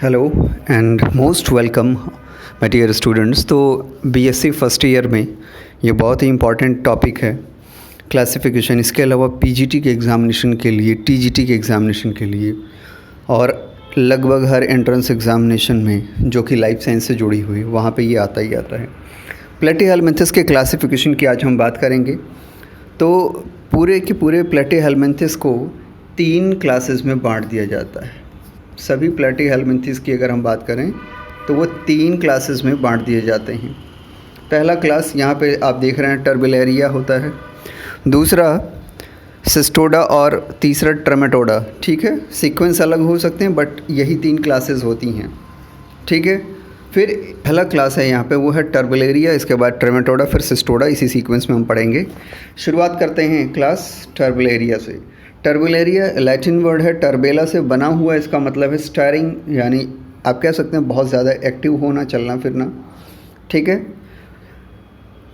Hello and most welcome my dear students. तो BSc first year में ये बहुत ही इम्पॉर्टेंट टॉपिक है क्लासिफिकेशन। इसके अलावा पीजीटी के एग्ज़ामिनेशन के लिए, टीजीटी के एग्ज़ामिनेशन के लिए और लगभग हर एंट्रेंस एग्ज़ामिनेशन में जो कि लाइफ साइंस से जुड़ी हुई वहाँ पे ये आता ही आता है। प्लेटीहेल्मिन्थेस के क्लासिफिकेशन की आज हम बात करेंगे। तो पूरे के पूरे प्लेटीहेल्मिन्थेस को 3 क्लासेस में बांट दिया जाता है। सभी प्लेटीहेल्मिन्थेस की अगर हम बात करें तो वो 3 क्लासेस में बांट दिए जाते हैं। पहला क्लास यहाँ पे आप देख रहे हैं टर्बेलेरिया होता है, दूसरा सिस्टोडा और तीसरा ट्रेमेटोडा। ठीक है, सीक्वेंस अलग हो सकते हैं बट यही 3 क्लासेस होती हैं। ठीक है, फिर पहला क्लास है यहाँ पे वो है टर्बेलेरिया, इसके बाद ट्रेमेटोडा, फिर सिस्टोडा, इसी सीक्वेंस में हम पढ़ेंगे। शुरुआत करते हैं क्लास टर्बेलेरिया से। टर्बेलेरिया लैटिन वर्ड है, टर्बेला से बना हुआ, इसका मतलब है स्टायरिंग, यानी आप कह सकते हैं बहुत ज़्यादा एक्टिव होना, चलना फिरना। ठीक है,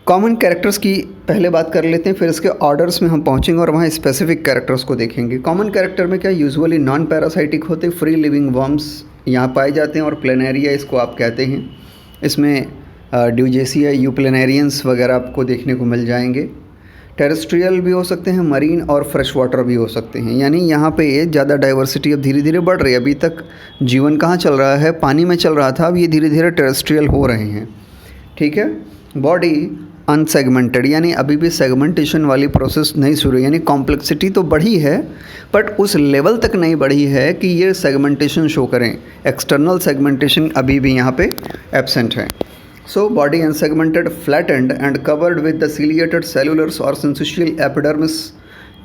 कॉमन कैरेक्टर्स की पहले बात कर लेते हैं, फिर इसके ऑर्डर्स में हम पहुंचेंगे और वहाँ स्पेसिफिक कैरेक्टर्स को देखेंगे। कॉमन कैरेक्टर में क्या यूजुअली नॉन पैरासाइटिक होते, फ्री लिविंग वर्म्स यहाँ पाए जाते हैं और प्लेनेरिया इसको आप कहते हैं। इसमें ड्यूजेसिया, यूप्लेनेरियंस वगैरह आपको देखने को मिल जाएंगे। टेरेस्ट्रियल भी हो सकते हैं, मरीन और फ्रेश वाटर भी हो सकते हैं। यानी यहाँ पे ज़्यादा डाइवर्सिटी अब धीरे धीरे बढ़ रही है। अभी तक जीवन कहाँ चल रहा है, पानी में चल रहा था, अब ये धीरे धीरे टेरेस्ट्रियल हो रहे हैं। ठीक है, बॉडी अनसेगमेंटेड, यानी अभी भी सेगमेंटेशन वाली प्रोसेस नहीं शुरू, यानी कॉम्प्लेक्सिटी तो बढ़ी है बट उस लेवल तक नहीं बढ़ी है कि ये सेगमेंटेशन शो करें। एक्सटर्नल सेगमेंटेशन अभी भी यहाँ पे एब्सेंट है। So body unsegmented, flattened and covered with the ciliated cellulars or syncytial epidermis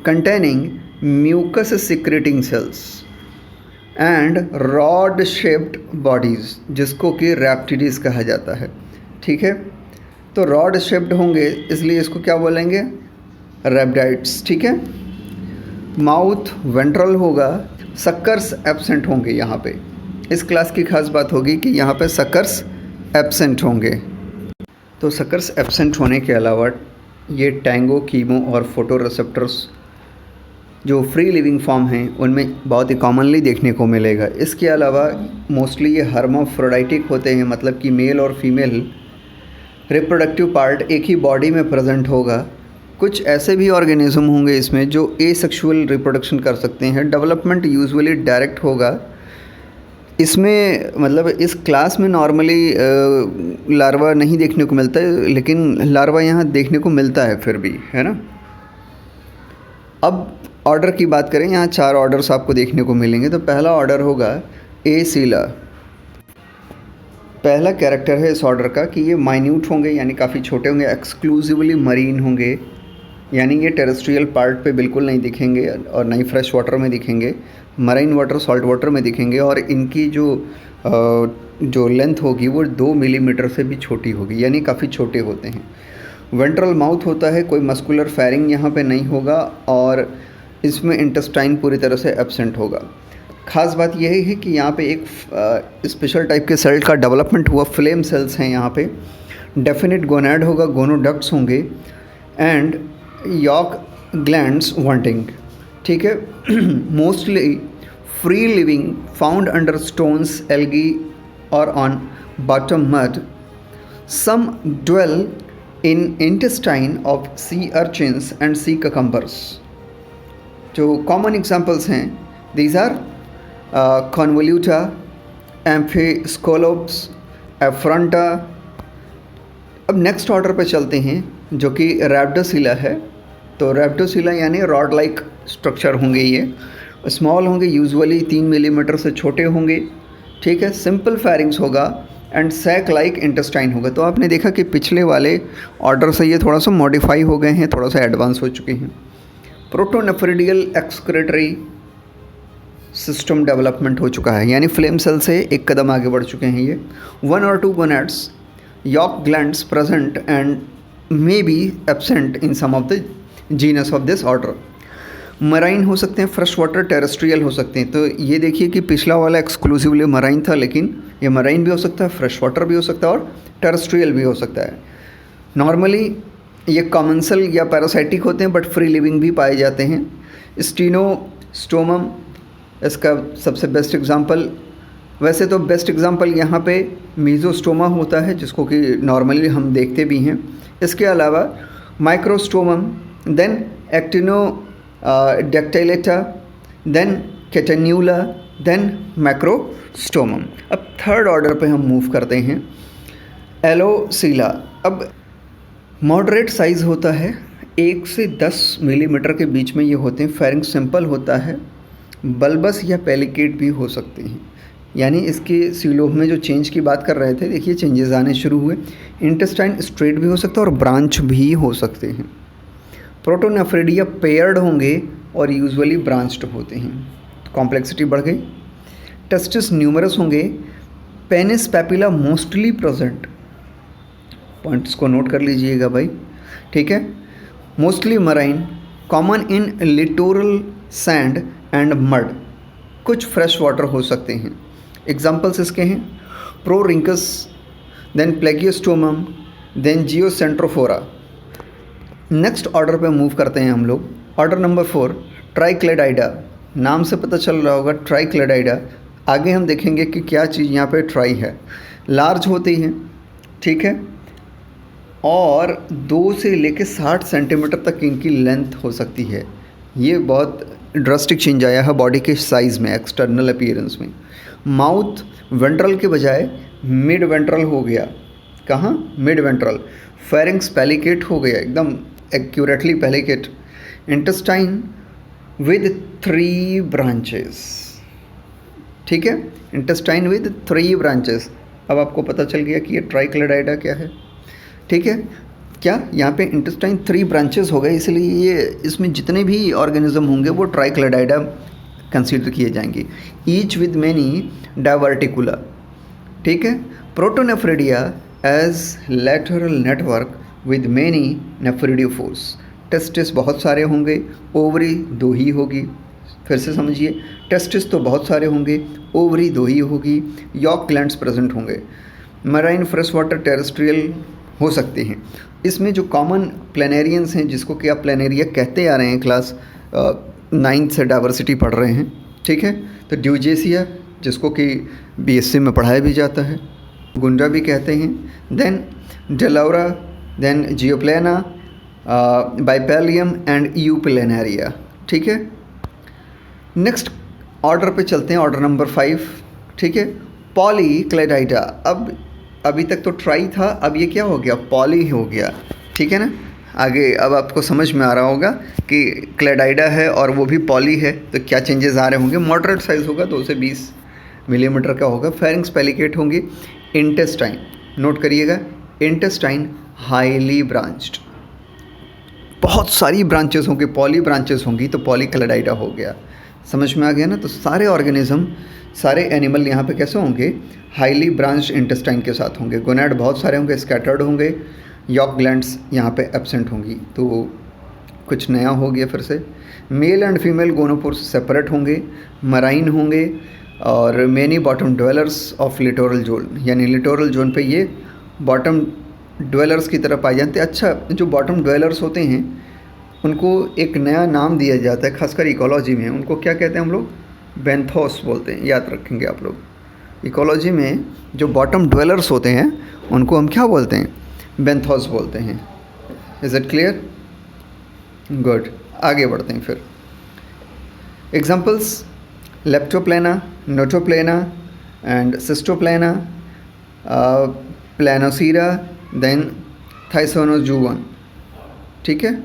containing mucus secreting cells and rod shaped bodies, जिसको कि रैप्टिडीज कहा जाता है। ठीक है, तो रॉड शेप्ड होंगे इसलिए इसको क्या बोलेंगे, रैप्टाइड्स। ठीक है, माउथ वेंट्रल होगा, सक्कर्स एब्सेंट होंगे। यहाँ पे इस क्लास की खास बात होगी कि यहाँ पे सक्कर्स एब्सेंट होंगे। तो सक्कर्स एब्सेंट होने के अलावा ये टैंगो, कीमो और फोटो रिसेप्टर्स जो फ्री लिविंग फॉर्म हैं उनमें बहुत ही कॉमनली देखने को मिलेगा। इसके अलावा मोस्टली ये हर्माफ्रोडाइटिक होते हैं, मतलब कि मेल और फीमेल रिप्रोडक्टिव पार्ट एक ही बॉडी में प्रेजेंट होगा। कुछ ऐसे भी ऑर्गेनिज्म होंगे इसमें जो एसेक्सुअल रिप्रोडक्शन कर सकते हैं। डेवलपमेंट यूजुअली डायरेक्ट होगा इसमें, मतलब इस क्लास में नॉर्मली लार्वा नहीं देखने को मिलता है, लेकिन लार्वा यहाँ देखने को मिलता है फिर भी, है ना। अब ऑर्डर की बात करें, यहाँ 4 ऑर्डर्स आपको देखने को मिलेंगे। तो पहला ऑर्डर होगा एसीला। पहला कैरेक्टर है इस ऑर्डर का कि ये माइन्यूट होंगे, यानी काफ़ी छोटे होंगे, एक्सक्लूसिवली मरीन होंगे, यानी ये टेरेस्ट्रियल पार्ट पे बिल्कुल नहीं दिखेंगे और नहीं फ्रेश वाटर में दिखेंगे, मरीन वाटर, सॉल्ट वाटर में दिखेंगे। और इनकी जो लेंथ होगी वो 2 मिलीमीटर से भी छोटी होगी, यानी काफ़ी छोटे होते हैं। वेंट्रल माउथ होता है, कोई मस्कुलर फायरिंग यहाँ पे नहीं होगा और इसमें इंटेस्टाइन पूरी तरह से एब्सेंट होगा। ख़ास बात यही है कि यहाँ पे एक स्पेशल टाइप के सेल का डेवलपमेंट हुआ, फ्लेम सेल्स हैं यहाँ पे। डेफिनेट गोनैड होगा, गोनोडक्ट्स होंगे एंड यॉक ग्लैंड्स वांटिंग। ठीक है, mostly free living, found under stones, algae और on bottom mud. Some dwell in intestine of sea urchins and sea cucumbers. जो कॉमन एग्जाम्पल्स हैं these are Convoluta, Amphiscolops, Afronta. अब next order पे चलते हैं जो कि रैप्टोसिला है। तो रैप्टोसिला यानी रॉड लाइक स्ट्रक्चर होंगे, ये स्मॉल होंगे, यूजुअली 3 मिलीमीटर से छोटे होंगे। ठीक है, सिंपल फेरिंग्स होगा एंड सैक लाइक इंटेस्टाइन होगा। तो आपने देखा कि पिछले वाले ऑर्डर से ये थोड़ा सा मॉडिफाई हो गए हैं, थोड़ा सा एडवांस हो चुके हैं। प्रोटोनेफ्रिडियल एक्सक्रेटरी सिस्टम डेवलपमेंट हो चुका है, यानी फ्लेम सेल से एक कदम आगे बढ़ चुके हैं ये। 1 or 2 gonads, yolk glands present and may be absent in some of the genus of this order. Marine हो सकते हैं, फ्रेश वाटर, टेरेस्ट्रियल हो सकते हैं। तो ये देखिए कि पिछला वाला एक्सक्लूसिवली मराइन था, लेकिन ये मराइन भी हो सकता है, फ्रेश वाटर भी हो सकता है और टेरेस्ट्रियल भी हो सकता है। नॉर्मली ये कॉमेंसल या पैरासाइटिक होते हैं बट फ्री लिविंग भी पाए जाते हैं। स्टीनोस्टोमम इसका सबसे बेस्ट एग्जांपल वैसे तो बेस्ट एग्जांपल यहाँ पे मीजोस्टोमा होता है, जिसको कि नॉर्मली हम देखते भी हैं। इसके अलावा माइक्रोस्टोमम, देन एक्टिनो डेक्टाइलेटा, देन कैटेन्यूला, देन मैक्रोस्टोमम। अब थर्ड ऑर्डर पे हम मूव करते हैं, एलोसीला। अब मॉडरेट साइज़ होता है, 1 से 10 मिलीमीटर के बीच में ये होते हैं। फेरिंक्स सिंपल होता है, बल्बस या पेलिकेट भी हो सकते हैं। यानी इसके सीलोम में जो चेंज की बात कर रहे थे, देखिए चेंजेस आने शुरू हुए। इंटेस्टाइन स्ट्रेट भी हो सकता है और ब्रांच भी हो सकते हैं। प्रोटोनेफ्रिडिया पेयर्ड होंगे और यूजुअली ब्रांच्ड होते हैं, कॉम्प्लेक्सिटी बढ़ गई। टेस्टिस न्यूमरस होंगे, penis papilla mostly present, points को नोट कर लीजिएगा भाई, ठीक है। Mostly marine, common in littoral sand and mud, कुछ फ्रेश वाटर हो सकते हैं। एग्जाम्पल्स इसके हैं प्रोरिंकस, देन प्लेगियोस्टोमम, देन जियोसेंट्रोफोरा। नेक्स्ट ऑर्डर पे मूव करते हैं हम लोग, ऑर्डर नंबर 4, ट्राइक्लेडाइडा। नाम से पता चल रहा होगा ट्राइक्लेडाइडा। आगे हम देखेंगे कि क्या चीज़ यहाँ पे ट्राई है। लार्ज होती है, ठीक है, और 2 से लेके 60 सेंटीमीटर तक इनकी लेंथ हो सकती है। ये बहुत ड्रास्टिक चेंज आया है बॉडी के साइज़ में, एक्सटर्नल अपीयरेंस में। माउथ वेंट्रल के बजाय मिड वेंट्रल हो गया। कहाँ? Mid ventral. फेरिंक्स पेलिकेट हो गया, एकदम एक्यूरेटली पेलिकेट। इंटेस्टाइन विद 3 ब्रांचेस, ठीक है, इंटेस्टाइन विद 3 ब्रांचेस। अब आपको पता चल गया कि ये ट्राइक्लेडाइडा क्या है, ठीक है। क्या यहाँ पे इंटेस्टाइन 3 ब्रांचेस हो गए, इसलिए ये इसमें जितने भी ऑर्गेनिज्म होंगे वो ट्राइक्लेडाइडा कंसीडर किए जाएंगे। ईच विद मैनी डाइवर्टिकुला, ठीक है। Protonephridia as lateral network with many nephridiophores. Testis बहुत सारे होंगे, ओवरी 2 ही होगी। फिर से समझिए, टेस्टिस तो बहुत सारे होंगे, ओवरी 2 ही होगी। यॉक ग्लैंड्स प्रेजेंट होंगे। मराइन फ्रेश वाटर टेरेस्ट्रियल हो सकते हैं। इसमें जो कॉमन प्लेनेरियंस हैं, जिसको कि आप प्लेनेरिया कहते आ रहे हैं, क्लास 9 से डाइवर्सिटी पढ़ रहे हैं, ठीक है। तो ड्यूजेसिया, जिसको कि बीएससी में पढ़ाया भी जाता है, गुंडा भी कहते हैं। देन डेलाउरा, देन जियोप्लेना, बाइपेलियम एंड यूप्लेनारिया, ठीक है। नेक्स्ट ऑर्डर पे चलते हैं, ऑर्डर नंबर 5, ठीक है। पॉलीक्लेडाइडा। अब अभी तक तो ट्राई था, अब ये क्या हो गया? पॉली हो गया, ठीक है ना। आगे अब आपको समझ में आ रहा होगा कि क्लेडाइडा है और वो भी पॉली है, तो क्या चेंजेस आ रहे होंगे। मॉडरेट साइज़ होगा, 2 से 20 मिलीमीटर का होगा। फेरिंक्स पेलिकेट होंगे। इंटेस्टाइन, नोट करिएगा, इंटेस्टाइन हाईली ब्रांच्ड, बहुत सारी ब्रांचेस होंगी, पॉली ब्रांचेस होंगी, तो पॉलीक्लेडाइडा हो गया। समझ में आ गया ना। तो सारे ऑर्गेनिज्म, सारे एनिमल यहाँ पे कैसे होंगे? हाईली ब्रांच्ड इंटेस्टाइन के साथ होंगे। गोनैड बहुत सारे होंगे, स्कैटर्ड होंगे। यॉक ग्लैंड्स यहाँ पे एब्सेंट होंगी। तो कुछ नया हो गया फिर से। मेल एंड फीमेल गोनोपोर्स सेपरेट होंगे, मराइन होंगे, और many bottom dwellers of littoral zone, यानी लिटोरल जोन पे ये बॉटम ड्वेलर्स की तरफ पाए जाते हैं। अच्छा, जो बॉटम ड्वेलर्स होते हैं उनको एक नया नाम दिया जाता है, खासकर इकोलॉजी में। उनको क्या कहते हैं हम लोग? बेंथोस बोलते हैं, याद रखेंगे आप लोग। इकोलॉजी में जो बॉटम ड्वेलर्स होते हैं उनको हम क्या बोलते हैं? बेंथोस बोलते हैं। Is it clear? गुड, आगे बढ़ते हैं फिर। एग्जाम्पल्स: लेप्टोप्लेना, नोटोप्लेना एंड सिस्टोप्लेना, प्लानोसीरा, देन थाइसोनोजुवन, ठीक है।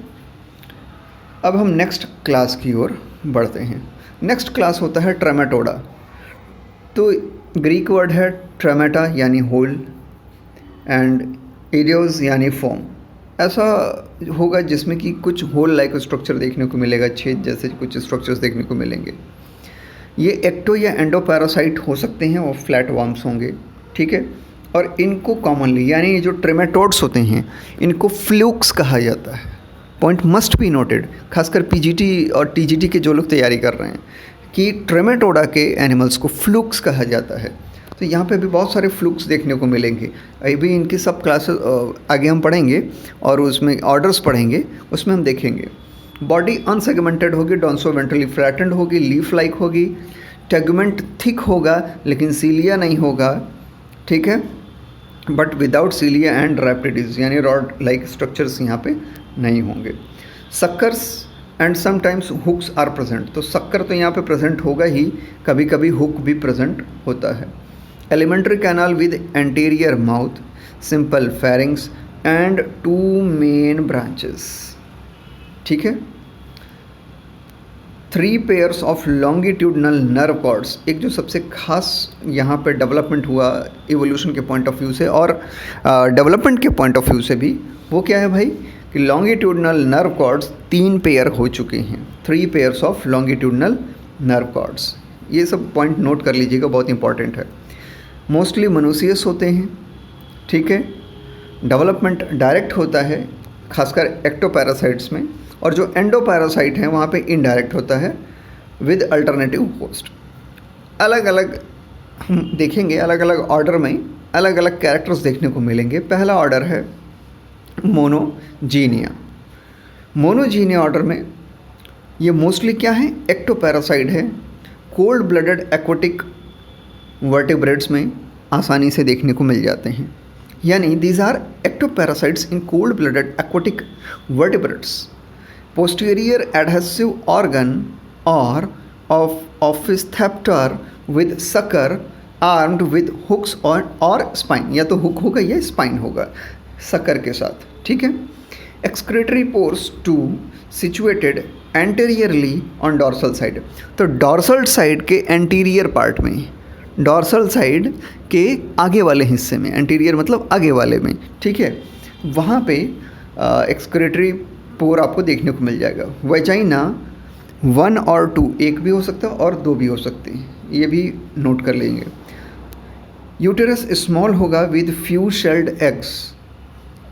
अब हम नेक्स्ट क्लास की ओर बढ़ते हैं। नेक्स्ट क्लास होता है ट्रेमेटोडा। तो ग्रीक वर्ड है ट्रेमेटा यानी होल, एंड इडियोस यानी फॉर्म। ऐसा होगा जिसमें कि कुछ होल लाइक स्ट्रक्चर देखने को मिलेगा, छेद जैसे कुछ स्ट्रक्चर्स देखने को मिलेंगे। ये एक्टो या एंडोपैरासाइट हो सकते हैं और फ्लैट वर्म्स होंगे, ठीक है। और इनको कॉमनली, यानी जो ट्रेमेटोड्स होते हैं, इनको फ्लूक्स कहा जाता है। पॉइंट मस्ट बी नोटेड, खासकर पीजीटी और टीजीटी के जो लोग तैयारी कर रहे हैं, कि ट्रेमेटोडा के एनिमल्स को फ्लूक्स कहा जाता है। तो यहाँ पे भी बहुत सारे फ्लूक्स देखने को मिलेंगे। अभी इनकी सब क्लासेस आगे हम पढ़ेंगे और उसमें ऑर्डर्स पढ़ेंगे, उसमें हम देखेंगे। बॉडी अनसेगमेंटेड होगी, डॉन्सो वेंट्रली फ्लैटेंड होगी, लीफ लाइक होगी, टेगुमेंट थिक होगा लेकिन सीलिया नहीं होगा, ठीक है, but without cilia and rhabdites यानी रॉड लाइक स्ट्रक्चर्स यहाँ पे नहीं होंगे। Suckers and sometimes hooks are present, तो सक्कर तो यहाँ पे प्रेजेंट होगा ही, कभी कभी हुक भी प्रेजेंट होता है। Alimentary canal with anterior mouth, simple pharynx and 2 main branches, ठीक है। 3 pairs of longitudinal nerve cords, एक जो सबसे खास यहाँ पे डेवलपमेंट हुआ इवोल्यूशन के पॉइंट ऑफ व्यू से और डेवलपमेंट के पॉइंट ऑफ व्यू से भी, वो क्या है भाई कि लॉन्गिट्यूडनल नर्व कॉर्ड्स 3 पेयर हो चुके हैं। 3 pairs of longitudinal nerve cords, ये सब पॉइंट नोट कर लीजिएगा, बहुत इंपॉर्टेंट है। मोस्टली मनुसियस होते हैं, ठीक है। डेवलपमेंट डायरेक्ट होता है खासकर एक्टोपैरासाइट्स में, और जो एंडोपैरासाइट हैं वहाँ पे इनडायरेक्ट होता है विद अल्टरनेटिव होस्ट। अलग अलग हम देखेंगे, अलग अलग ऑर्डर में अलग अलग कैरेक्टर्स देखने को मिलेंगे। पहला ऑर्डर है मोनोजीनिया। मोनोजीनिया ऑर्डर में ये मोस्टली क्या है, एक्टोपैरासाइट है। कोल्ड ब्लडेड एक्वाटिक वर्टिब्रेट्स में आसानी से देखने को मिल जाते हैं, यानी these are ectoparasites in cold blooded aquatic vertebrates. Posterior adhesive organ or of ophithepter with sucker armed with hooks or spine, या तो हुक होगा या स्पाइन होगा सकर के साथ, ठीक है। Excretory pores 2 situated anteriorly on dorsal side, तो डॉर्सल साइड के एंटीरियर पार्ट में, डॉर्सल साइड के आगे वाले हिस्से में, एंटीरियर मतलब आगे वाले में, ठीक है, वहाँ पे एक्सक्रेटरी पोर आपको देखने को मिल जाएगा। वेजाइना 1 और 2, एक भी हो सकता है और 2 भी हो सकते हैं, ये भी नोट कर लेंगे। यूटेरस स्मॉल होगा with few shelled eggs,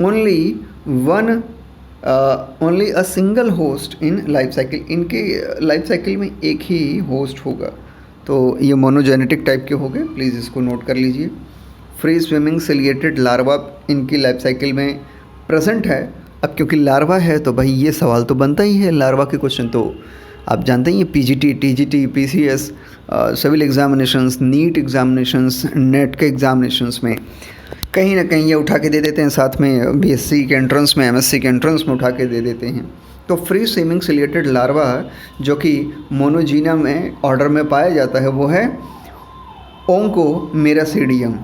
only a single host in life cycle, इनके लाइफ साइकिल में एक ही होस्ट होगा, तो ये मोनोजेनेटिक टाइप के हो गए, प्लीज़ इसको नोट कर लीजिए। फ्री स्विमिंग सिलिएटेड लार्वा इनकी लाइफ साइकिल में प्रेजेंट है। अब क्योंकि लार्वा है तो भाई ये सवाल तो बनता ही है, लार्वा के क्वेश्चन तो आप जानते ही हैं, PGT, TGT, PCS, civil examinations, NEET examinations, NET के एग्जामिनेशंस में कहीं ना कहीं ये उठा के दे देते हैं, साथ में बीएससी के एंट्रेंस में, एमएससी के एंट्रेंस में उठा के दे देते हैं। तो फ्री स्विमिंग सिलिएटेड लार्वा जो कि मोनोजीनिया में ऑर्डर में पाया जाता है वो है ओंकोमेरासिडियम।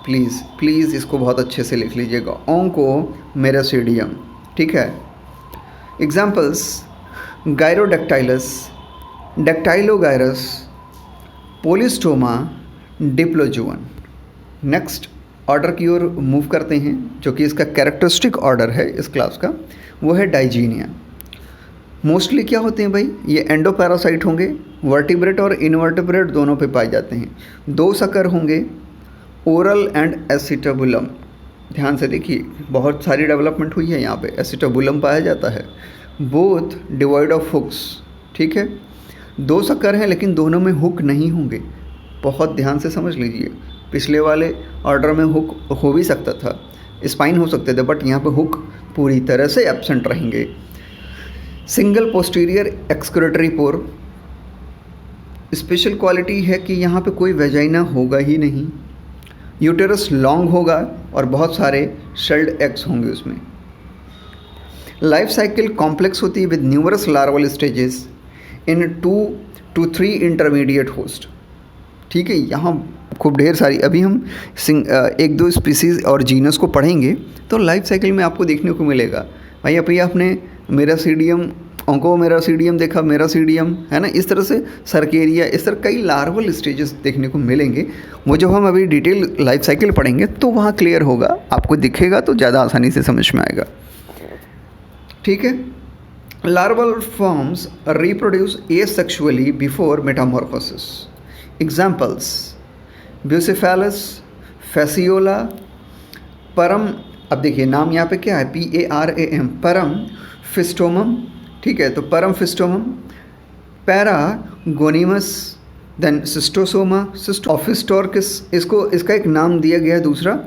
प्लीज़ इसको बहुत अच्छे से लिख लीजिएगा, ओंकोमेरासिडियम, ठीक है। एग्जाम्पल्स गायरोडैक्टाइलस, डैक्टाइलोगायरस, पोलिस्टोमा, डिप्लोजुअन। नेक्स्ट ऑर्डर की ओर मूव करते हैं, जो कि इसका कैरेक्टरिस्टिक ऑर्डर है इस क्लास का, वो है डाइजीनिया। मोस्टली क्या होते हैं भाई, ये एंडोपैरासाइट होंगे, वर्टिब्रेट और इनवर्टिब्रेट दोनों पे पाए जाते हैं। 2 सकर होंगे, ओरल एंड एसिटाबुलम, ध्यान से देखिए बहुत सारी डेवलपमेंट हुई है यहाँ पे, एसिटाबुलम पाया जाता है। बोथ डिवाइड ऑफ हुक्स, ठीक है, 2 सकर हैं लेकिन दोनों में हुक नहीं होंगे, बहुत ध्यान से समझ लीजिए। पिछले वाले ऑर्डर में हुक हो भी सकता था, स्पाइन हो सकते थे, बट यहाँ पे हुक पूरी तरह से एब्सेंट रहेंगे। सिंगल पोस्टीरियर एक्सक्रेटरी पोर, स्पेशल क्वालिटी है कि यहाँ पे कोई वेजाइना होगा ही नहीं। यूटेरस लॉन्ग होगा और बहुत सारे शेल्ड एग्स होंगे उसमें। लाइफ साइकिल कॉम्प्लेक्स होती है with numerous larval stages in 2 to 3 intermediate host, ठीक है। यहाँ खूब ढेर सारी, अभी हम 1-2 स्पीसीज़ और जीनस को पढ़ेंगे तो लाइफ साइकिल में आपको देखने को मिलेगा। भाई अभी आपने मेरासीडियम, ओंकोमेरासीडियम देखा, मेरासीडियम है ना, इस तरह से सर्केरिया, इस तरह कई लार्वल स्टेजेस देखने को मिलेंगे। वो जब हम अभी डिटेल लाइफ साइकिल पढ़ेंगे तो वहाँ क्लियर होगा, आपको दिखेगा तो ज़्यादा आसानी से समझ में आएगा, ठीक है। Larval forms reproduce asexually before metamorphosis. Examples Bucephalus, Fasciola, परम, अब देखिए नाम यहाँ पे क्या है, PARAM, परम फिस्टोमम, ठीक है, तो परम फिस्टोमम, पैरागोनिमस, देन सिस्टोसोमा, सिस्टोफिस्टोर्किस, इसका एक नाम दिया गया है दूसरा,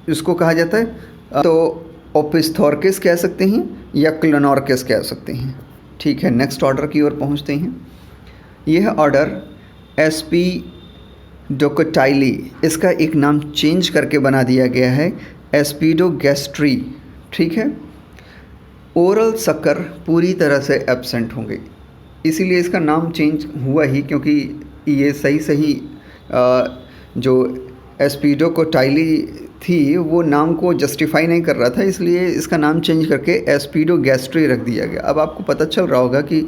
इसको कहा जाता है तो ओपिस्थोर्किस कह सकते हैं या क्लोनोर्किस कह सकते हैं, ठीक है। नेक्स्ट ऑर्डर की ओर पहुंचते हैं, यह ऑर्डर एस्पीडोकोटाइली, इसका एक नाम चेंज करके बना दिया गया है एस्पीडोगैस्ट्री, ठीक है। ओरल शक्कर पूरी तरह से एब्सेंट होंगे, इसीलिए इसका नाम चेंज हुआ ही, क्योंकि ये सही जो एस्पीडोकोटाइली थी वो नाम को जस्टिफाई नहीं कर रहा था, इसलिए इसका नाम चेंज करके एस्पीडोगैस्ट्री रख दिया गया। अब आपको पता चल रहा होगा कि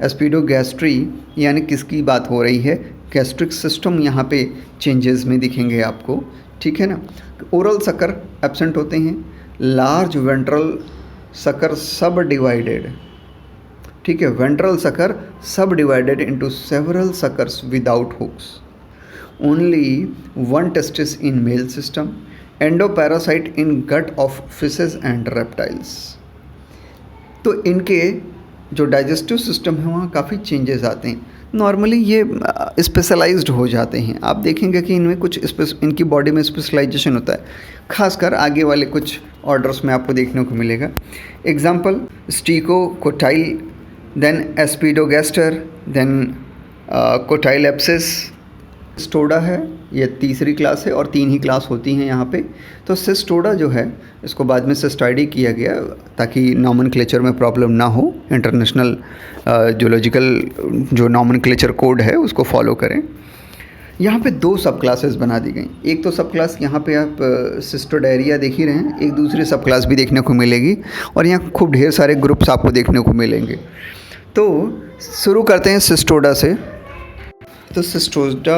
एस्पीडोगैस्ट्री यानी किसकी बात हो रही है। गैस्ट्रिक सिस्टम यहाँ पे चेंजेस में दिखेंगे आपको, ठीक है ना। ओरल शक्कर एब्सेंट होते हैं, large ventral sucker sub divided, ठीक है। Ventral sucker sub divided into several suckers without hooks, only one testis in male system, endoparasite in gut of fishes and reptiles. तो इनके जो डाइजेस्टिव सिस्टम है वहाँ काफ़ी चेंजेस आते हैं। नॉर्मली ये स्पेशलाइज्ड हो जाते हैं, आप देखेंगे कि इनमें कुछ इनकी बॉडी में स्पेशलाइजेशन होता है, खासकर आगे वाले कुछ ऑर्डर्स में आपको देखने को मिलेगा। Example Stichocotyle, then Aspidogaster, then Cotylaspis. Cestoda है, ये तीसरी क्लास है और 3 ही क्लास होती हैं यहाँ पे। तो सिस्टोडा जो है इसको बाद में सिस्टाइडी किया गया ताकि नॉमेनक्लेचर में प्रॉब्लम ना हो, इंटरनेशनल जूलॉजिकल जो नॉमेनक्लेचर कोड है उसको फॉलो करें। यहाँ पे 2 सब क्लासेस बना दी गई। एक तो सब क्लास यहाँ पे आप सिस्टोडायरिया देख ही रहे हैं, एक दूसरी सब क्लास भी देखने को मिलेगी और यहाँ खूब ढेर सारे ग्रुप्स आपको देखने को मिलेंगे। तो शुरू करते हैं सिस्टोडा से। तो सिस्टोडा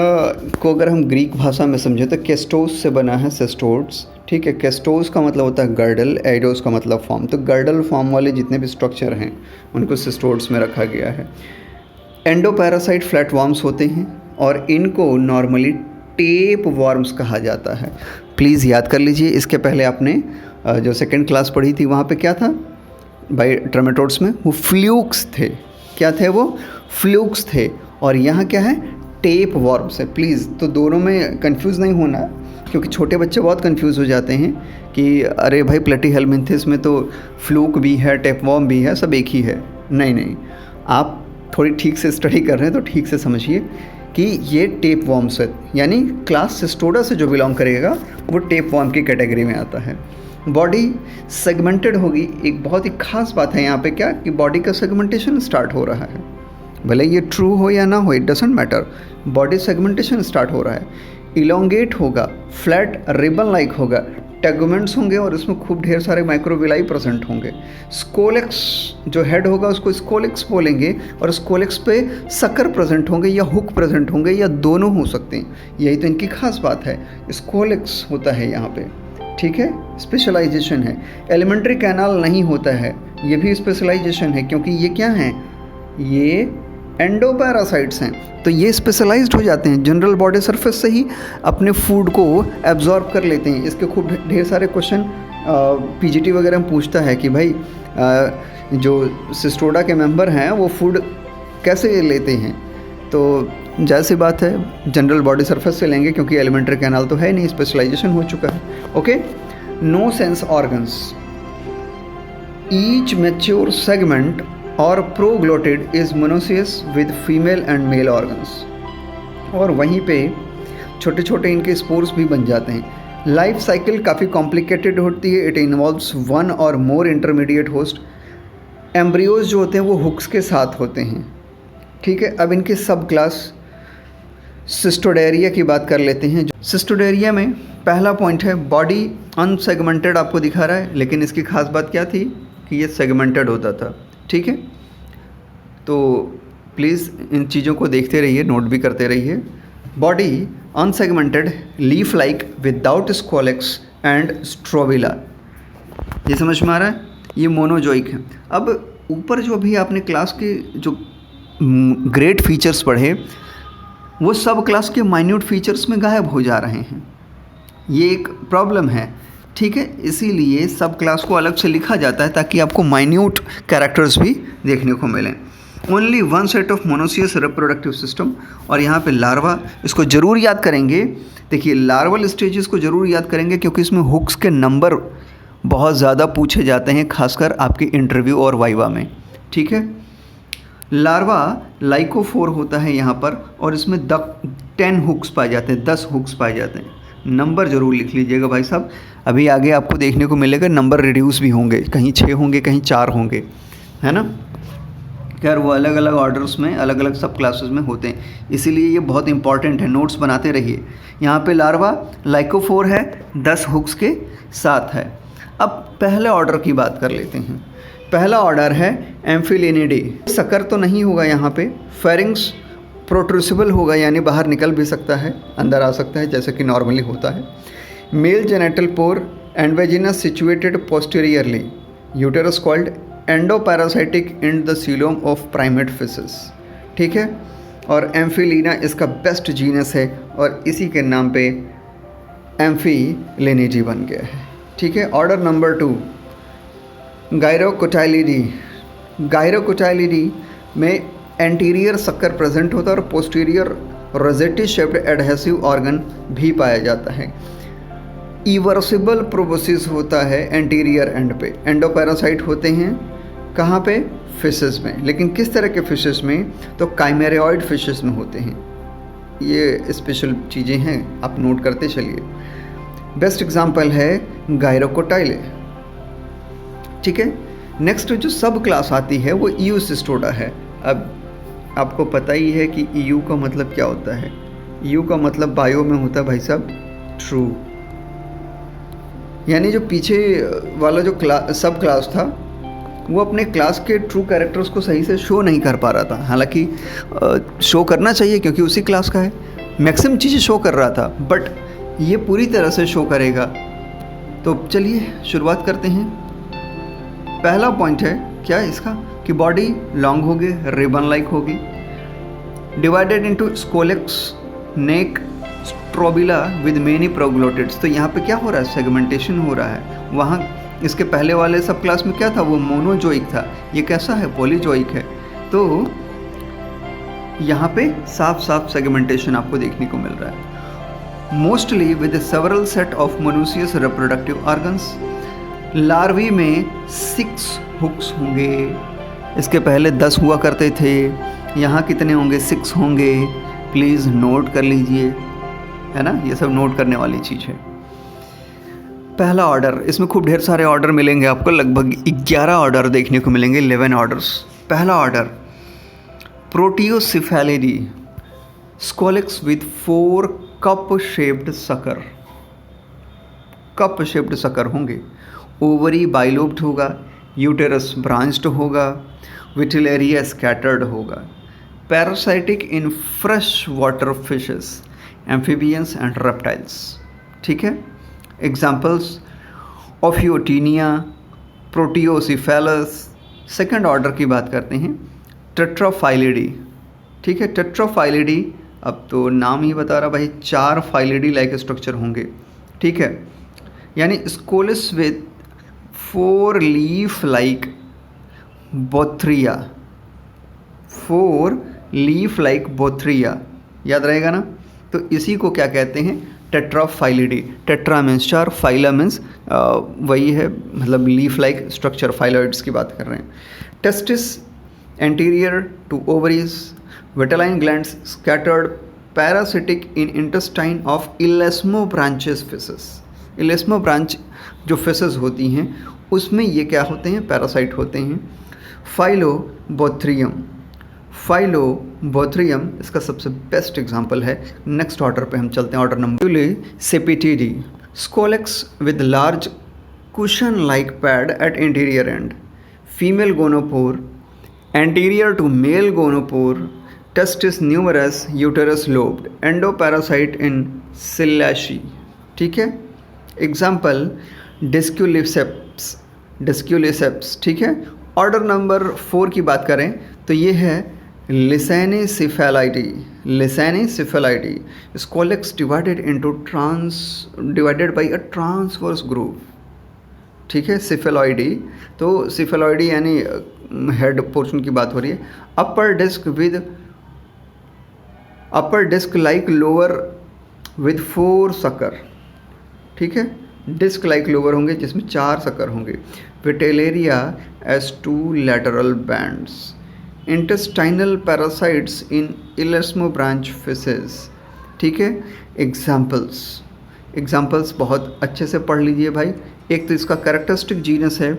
को अगर हम ग्रीक भाषा में समझें तो केस्टोस से बना है सिस्टोड्स, ठीक है। केस्टोस का मतलब होता है गर्डल, एडोस का मतलब फॉर्म। तो गर्डल फॉर्म वाले जितने भी स्ट्रक्चर हैं उनको सिस्टोड्स में रखा गया है। एंडोपैरासाइट फ्लैटवर्म्स होते हैं और इनको नॉर्मली टेप वॉर्म्स कहा जाता है। प्लीज़ याद कर लीजिए, इसके पहले आपने जो सेकेंड क्लास पढ़ी थी वहाँ पे क्या था भाई ट्रेमेटोड्स में, वो फ्लूक्स थे। क्या थे वो? फ्लूक्स थे। और यहाँ क्या है? टेप वॉर्म्स है। प्लीज़ तो दोनों में कंफ्यूज नहीं होना, क्योंकि छोटे बच्चे बहुत कंफ्यूज हो जाते हैं कि अरे भाई प्लेटीहेल्मिन्थेस में तो फ्लूक भी है, टेप वॉर्म भी है, सब एक ही है। नहीं, आप थोड़ी ठीक से स्टडी कर रहे हैं तो ठीक से समझिए कि ये टेप वॉर्म्स है, यानी क्लास सिस्टोडा से जो बिलोंग करेगा वो टेप वॉर्म की कैटेगरी में आता है। बॉडी सेगमेंटेड होगी। एक बहुत ही खास बात है यहाँ पे क्या कि बॉडी का सेगमेंटेशन स्टार्ट हो रहा है, भले ये ट्रू हो या ना हो, it doesn't matter, body segmentation start हो रहा है। इलोंगेट होगा, फ्लैट रिबन लाइक होगा, टेगुमेंट्स होंगे और इसमें खूब ढेर सारे माइक्रोविलाई प्रेजेंट होंगे। स्कोलेक्स जो हेड होगा उसको स्कोलेक्स बोलेंगे और स्कोलेक्स पे शक्कर प्रेजेंट होंगे या हुक प्रेजेंट होंगे या दोनों हो सकते हैं। यही तो इनकी खास बात है, स्कोलेक्स होता है यहाँ पे, ठीक है। स्पेशलाइजेशन है। एलिमेंट्री कैनाल नहीं होता है, ये भी स्पेशलाइजेशन है, क्योंकि ये क्या हैं? ये एंडोपैरासाइट्स हैं, तो ये स्पेशलाइज्ड हो जाते हैं, जनरल बॉडी सरफेस से ही अपने फूड को एब्जॉर्ब कर लेते हैं। इसके खूब ढेर सारे क्वेश्चन पीजीटी वगैरह में पूछता है कि भाई जो सिस्टोडा के मेंबर हैं वो फूड कैसे लेते हैं, तो जाहिर सी बात है जनरल बॉडी सरफेस से लेंगे, क्योंकि एलिमेंट्री कैनाल तो है नहीं, स्पेशलाइजेशन हो चुका है। Okay. No sense organs, each mature segment or proglottid is monoecious with female and male organs. और वहीं पे छोटे छोटे इनके स्पोर्स भी बन जाते हैं। लाइफ साइकिल काफ़ी कॉम्प्लिकेटेड होती है। इट इन्वॉल्व्स 1 और मोर इंटरमीडिएट होस्ट। एम्ब्रियोज जो होते हैं वो हुक्स के साथ होते हैं, ठीक है। अब इनके सब क्लास सिस्टोडेरिया की बात कर लेते हैं। सिस्टोडेरिया में पहला पॉइंट है बॉडी अनसेगमेंटेड आपको दिखा रहा है, लेकिन इसकी खास बात क्या थी कि ये सेगमेंटेड होता था, ठीक है। तो प्लीज़ इन चीज़ों को देखते रहिए, नोट भी करते रहिए। Body unsegmented, leaf like without scolex and strobila. ये समझ में आ रहा है? ये मोनोजोइक है। अब ऊपर जो भी आपने क्लास के जो ग्रेट फीचर्स पढ़े वो सब क्लास के माइन्यूट फीचर्स में गायब हो जा रहे हैं। ये एक प्रॉब्लम है, ठीक है। इसीलिए सब क्लास को अलग से लिखा जाता है ताकि आपको माइन्यूट कैरेक्टर्स भी देखने को मिलें। Only 1 set of monoecious reproductive system. और यहाँ पे लार्वा, इसको ज़रूर याद करेंगे। देखिए लार्वल स्टेजेस को ज़रूर याद करेंगे, क्योंकि इसमें हुक्स के नंबर बहुत ज़्यादा पूछे जाते हैं, खासकर आपके इंटरव्यू और वाइवा में, ठीक है। लार्वा लाइकोफोर होता है यहाँ पर, और इसमें 10 हुक्स पाए जाते हैं, 10 हुक्स पाए जाते हैं। नंबर ज़रूर लिख लीजिएगा भाई साहब, अभी आगे आपको देखने को मिलेगा नंबर रिड्यूस भी होंगे, कहीं 6 होंगे, कहीं 4 होंगे, है ना। खैर वो अलग अलग ऑर्डर्स में, अलग अलग सब क्लासेस में होते हैं, इसीलिए ये बहुत इंपॉर्टेंट है, नोट्स बनाते रहिए। यहाँ पे लार्वा लाइकोफोर है, 10 हुक्स के साथ है। अब पहले ऑर्डर की बात कर लेते हैं। पहला ऑर्डर है एम्फिलिनिडी। सकर तो नहीं होगा यहाँ पे, फेरिंग्स प्रोट्रूसिबल होगा, यानी बाहर निकल भी सकता है, अंदर आ सकता है, जैसे कि नॉर्मली होता है। Male genital pore and vaginas situated posteriorly, uterus called endoparasitic in the coelom of primate fishes, ठीक है। और एम्फिलीना इसका बेस्ट जीनस है, और इसी के नाम पे एम्फिलिनिडी बन गया है, ठीक है। Order number 2 गायरोकोटाइलिडी। गायरोकोटाइलिडी में एंटीरियर सक्कर प्रेजेंट होता है और posterior Rossetti shaped adhesive organ भी पाया जाता है। इवर्सिबल प्रोबोसिस होता है एंटीरियर एंड पे। एंडोपैरासाइट होते हैं कहाँ पे? फिशेस में। लेकिन किस तरह के फिशेस में? तो काइमेरियोइड फिशेस में होते हैं। ये स्पेशल चीज़ें हैं, आप नोट करते चलिए। बेस्ट एग्जांपल है गायरोकोटाइले, ठीक है। नेक्स्ट जो सब क्लास आती है वो ईयूसिस्टोडा है। अब आपको पता ही है कि ईयू का मतलब क्या होता है। ईयू का मतलब बायो में होता है भाई साहब ट्रू, यानी जो पीछे वाला जो सब क्लास था वो अपने क्लास के ट्रू कैरेक्टर्स को सही से शो नहीं कर पा रहा था। हालांकि शो करना चाहिए क्योंकि उसी क्लास का है, मैक्सिमम चीज़ें शो कर रहा था, बट ये पूरी तरह से शो करेगा। तो चलिए शुरुआत करते हैं। पहला पॉइंट है क्या इसका कि बॉडी लॉन्ग होगी, रिबन लाइक होगी, divided into scolex, neck, strobila with many proglottids. तो यहाँ पे क्या हो रहा है? सेगमेंटेशन हो रहा है। वहाँ इसके पहले वाले सब क्लास में क्या था? वो मोनोजोइक था। ये कैसा है? पॉलीजोइक है। तो यहाँ पे साफ साफ सेगमेंटेशन आपको देखने को मिल रहा है। Mostly with several set of monoecious reproductive organs. Larvae में 6 हुक्स होंगे, इसके पहले 10 हुआ करते थे, यहाँ कितने होंगे? 6 होंगे। प्लीज़ नोट कर लीजिए, है ना, ये सब नोट करने वाली चीज़ है। पहला ऑर्डर, इसमें खूब ढेर सारे ऑर्डर मिलेंगे आपको, लगभग 11 ऑर्डर देखने को मिलेंगे, 11 ऑर्डर्स। पहला order proteocephalidea, scolex with 4 cup shaped sucker. Cup shaped sucker होंगे। ओवरी बाइलोब्ड होगा, यूटेरस ब्रांच्ड होगा, विटिलेरिया स्कैटर्ड होगा। Parasitic in fresh water fishes, amphibians and reptiles, ठीक है। Examples ophiotaenia, proteocephalus. Second order की बात करते हैं, टेट्राफाइलिडी, ठीक है। टेट्राफाइलिडी, अब तो नाम ही बता रहा भाई, 4 फाइलिडी लाइक स्ट्रक्चर होंगे, ठीक है। यानी scolex with 4 leaf like bothria, 4 leaf like bothria, याद रहेगा ना। तो इसी को क्या कहते हैं? Tetraphyllidea. Tetra means 4, phylla means वही है, मतलब लीफ लाइक स्ट्रक्चर, फाइलॉइड्स की बात कर रहे हैं। Testis anterior to ovaries, vitelline glands scattered, parasitic in intestine of elasmobranchs fishes. Elasmobranch जो फिशेस होती हैं उसमें ये क्या होते हैं? पैरासाइट होते हैं। फाइलोबोथ्रियम, फाइलोबोथ्रियम इसका सबसे बेस्ट एग्जांपल है। नेक्स्ट ऑर्डर पे हम चलते हैं, ऑर्डर नंबर सेपिटिडी, scolex with large cushion like pad at anterior end, female gonopore, anterior to male gonopore, testis numerous, uterus lobed, endoparasite in selachii, ठीक है। एग्जाम्पल डिस्क्यूलिसेप्स, डिस्क्यूलिसेप्स, ठीक है। ऑर्डर नंबर 4 की बात करें तो ये है lecanicephalidea, lecanicephalidea, scolex divided into divided by a transverse groove, ठीक है। सिफेलॉइडी, तो सिफेलॉइडी यानी हेड पोर्शन की बात हो रही है। Upper disc like lower with 4 sucker, ठीक है। डिस्क लाइक लोअर होंगे जिसमें 4 सकर होंगे। Vitellaria as 2 lateral bands, intestinal parasites in elasmobranch fishes. ठीक है, एग्जाम्पल्स बहुत अच्छे से पढ़ लीजिए भाई। एक तो इसका कैरेक्टरिस्टिक जीनस है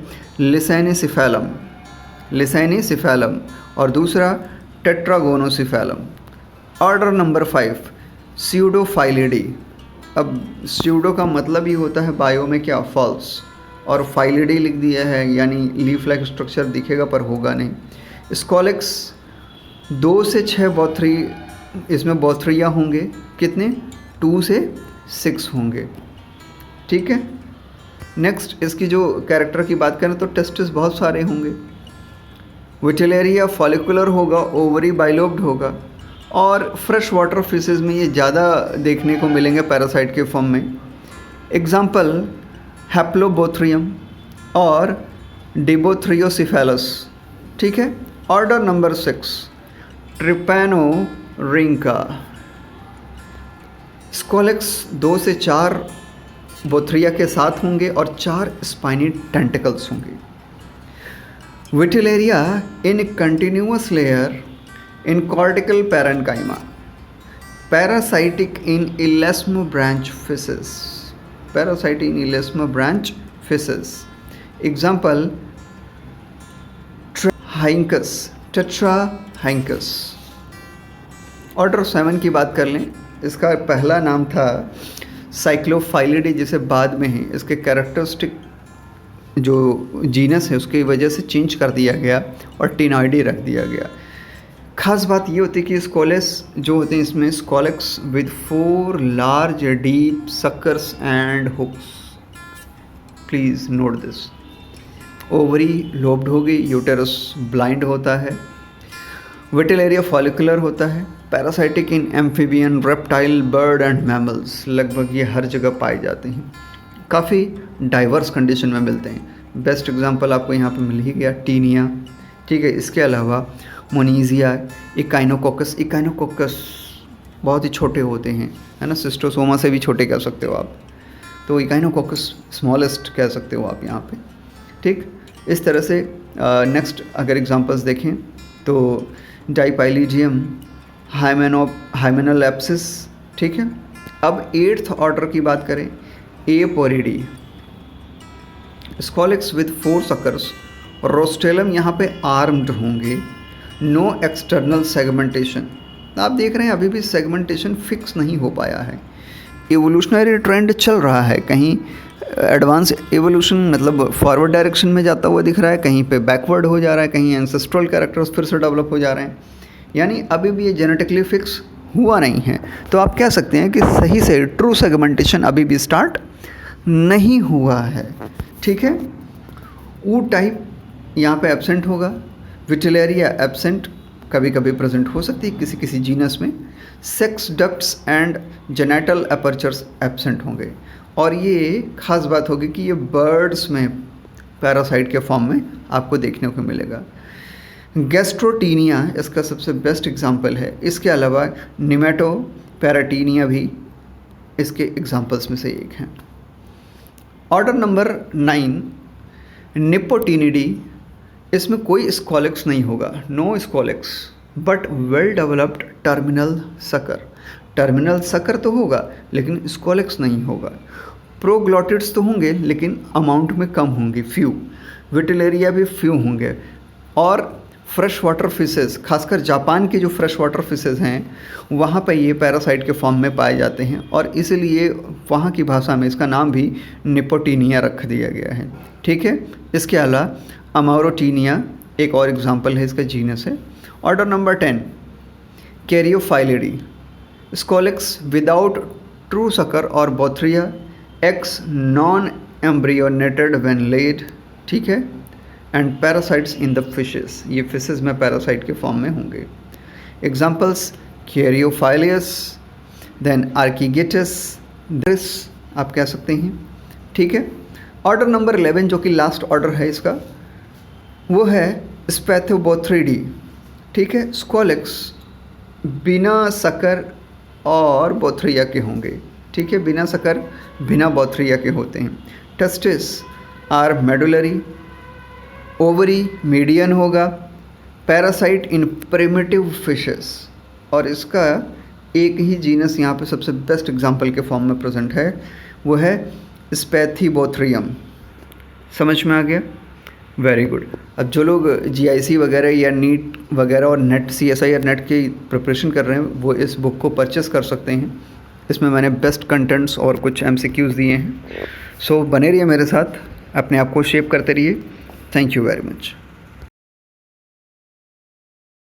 लिसेनिसिफेलम और दूसरा टेट्रागोनोसिफेलम। Order number 5 स्यूडोफाइलिडी। अब स्यूडो का मतलब ही होता है बायो में क्या, फॉल्स, और फाइलिडी लिख दिया है यानी लीफ लाइक स्ट्रक्चर दिखेगा पर होगा नहीं। स्कॉलेक्स 2 से 6 बॉथरी, इसमें बॉथरिया होंगे कितने, 2 से 6 होंगे। ठीक है, नेक्स्ट इसकी जो कैरेक्टर की बात करें तो टेस्टिस बहुत सारे होंगे। विटिलेरिया फॉलिकुलर होगा, ओवरी बाइलोब्ड होगा, और फ्रेश वाटर फिशेज में ये ज़्यादा देखने को मिलेंगे पैरासाइट के फॉर्म में। एग्जाम्पल हैप्लोबोथ्रियम और डिबोथ्रियोसिफेलस। ठीक है, ऑर्डर नंबर 6 ट्रिपैनोरिंका। स्कॉलेक्स 2 से 4 बोथ्रिया के साथ होंगे और 4 स्पाइनी टेंटिकल्स होंगे। Vitellaria in continuous layer in cortical parenchyma. Parasitic in elasmobranch fishes. Example tetrarhynchus. Order 7 की बात कर लें, इसका पहला नाम था साइक्लोफाइलिडी, जिसे बाद में ही इसके कैरेक्टरिस्टिक जो जीनस है उसकी वजह से चेंज कर दिया गया और टिनॉइडी रख दिया गया। खास बात ये होती है कि स्कॉलेस जो होते हैं इसमें scolex with 4 large deep suckers and hooks. Please note this. Ovary lobed होगी, यूटेरस ब्लाइंड होता है, विटिलेरिया फॉलिकुलर होता है, parasitic in amphibian, reptile, bird and mammals. लगभग ये हर जगह पाए जाते हैं, काफ़ी डाइवर्स कंडीशन में मिलते हैं। बेस्ट एग्जांपल आपको यहाँ पे मिल ही गया, टीनिया। ठीक है, इसके अलावा मोनीजिया, इकाइनोकोकस बहुत ही छोटे होते हैं, है ना, सिस्टोसोमा से भी छोटे कह सकते हो आप, तो इकाइनोकोकस स्मॉलेस्ट कह सकते हो आप यहाँ पे। ठीक, इस तरह से नेक्स्ट अगर एग्जांपल्स देखें तो डाइपाइलिजियम, हाइमेनोलैप्सिस। ठीक है, अब 8th ऑर्डर की बात करें, एपोरिडी। स्कॉलेक्स विद 4 सकर्स, रोस्टेलम यहाँ पे आर्म्ड होंगे, नो एक्सटर्नल सेगमेंटेशन। आप देख रहे हैं अभी भी सेगमेंटेशन फिक्स नहीं हो पाया है। एवोल्यूशनरी ट्रेंड चल रहा है, कहीं एडवांस एवोल्यूशन मतलब फॉरवर्ड डायरेक्शन में जाता हुआ दिख रहा है, कहीं पे बैकवर्ड हो जा रहा है, कहीं एंसेस्ट्रल कैरेक्टर्स फिर से डेवलप हो जा रहे हैं, यानी अभी भी ये जेनेटिकली फिक्स हुआ नहीं है। तो आप कह सकते हैं कि सही से ट्रू सेगमेंटेशन अभी भी स्टार्ट नहीं हुआ है। ठीक है, ऊ टाइप यहाँ पे एब्सेंट होगा, विटिलेरिया एब्सेंट, कभी कभी प्रेजेंट हो सकती है किसी किसी जीनस में। Sex ducts and genital apertures absent होंगे, और ये खास बात होगी कि ये बर्ड्स में पैरासाइट के फॉर्म में आपको देखने को मिलेगा। गैस्ट्रोटीनिया इसका सबसे बेस्ट एग्जाम्पल है। इसके अलावा निमेटोपैराटीनिया भी इसके एग्जाम्पल्स में से एक हैं। Order number 9 Nippotaeniidae. इसमें कोई स्कॉलेक्स नहीं होगा, no scolex, but well developed terminal sucker तो होगा लेकिन स्कॉलेक्स नहीं होगा। प्रोग्लॉटिड्स तो होंगे लेकिन अमाउंट में कम होंगे, फ्यू। विटिलेरिया भी फ्यू होंगे। और फ्रेश वाटर फिशेस, खासकर जापान के जो फ्रेश वाटर फिशेस हैं वहाँ पर ये पैरासाइट के फॉर्म में पाए जाते हैं, और इसलिए वहाँ की भाषा में इसका नाम भी निपोटिनिया रख दिया गया है। ठीक है, इसके अलावा अमारोटीनिया एक और एग्जाम्पल है, इसका जीनस है। Order number 10 caryophyllidea. Scolex without true sucker और bothria, eggs non embryonated when laid. ठीक है, and parasites in the fishes, ये फिशेस में पैरासाइट के फॉर्म में होंगे। एग्जाम्पल्स कैरियोफाइलियस, देन आर्कीगेटस, ड्रिस आप कह सकते हैं। ठीक है, ऑर्डर नंबर 11 जो कि लास्ट ऑर्डर है इसका, वो है स्पैथोबोथ्रिडी। ठीक है, स्कॉलेक्स बिना सकर और बोथ्रिया के होंगे। ठीक है, बिना सकर बिना बोथ्रिया के होते हैं। Testis are medullary, ovary median होगा, पैरासाइट इन प्रिमिटिव फिशेस, और इसका एक ही जीनस यहाँ पे सबसे बेस्ट एग्जांपल के फॉर्म में प्रेजेंट है, वो है स्पैथीबोथ्रियम। समझ में आ गया? Very good. अब जो लोग जीआईसी वगैरह या नीट वगैरह और नेट सीएसआई और नेट की प्रिपरेशन कर रहे हैं वो इस बुक को परचेस कर सकते हैं। इसमें मैंने बेस्ट कंटेंट्स और कुछ एमसीक्यूज़ दिए हैं। सो बने रहिए मेरे साथ, अपने आप को शेप करते रहिए। Thank you very much.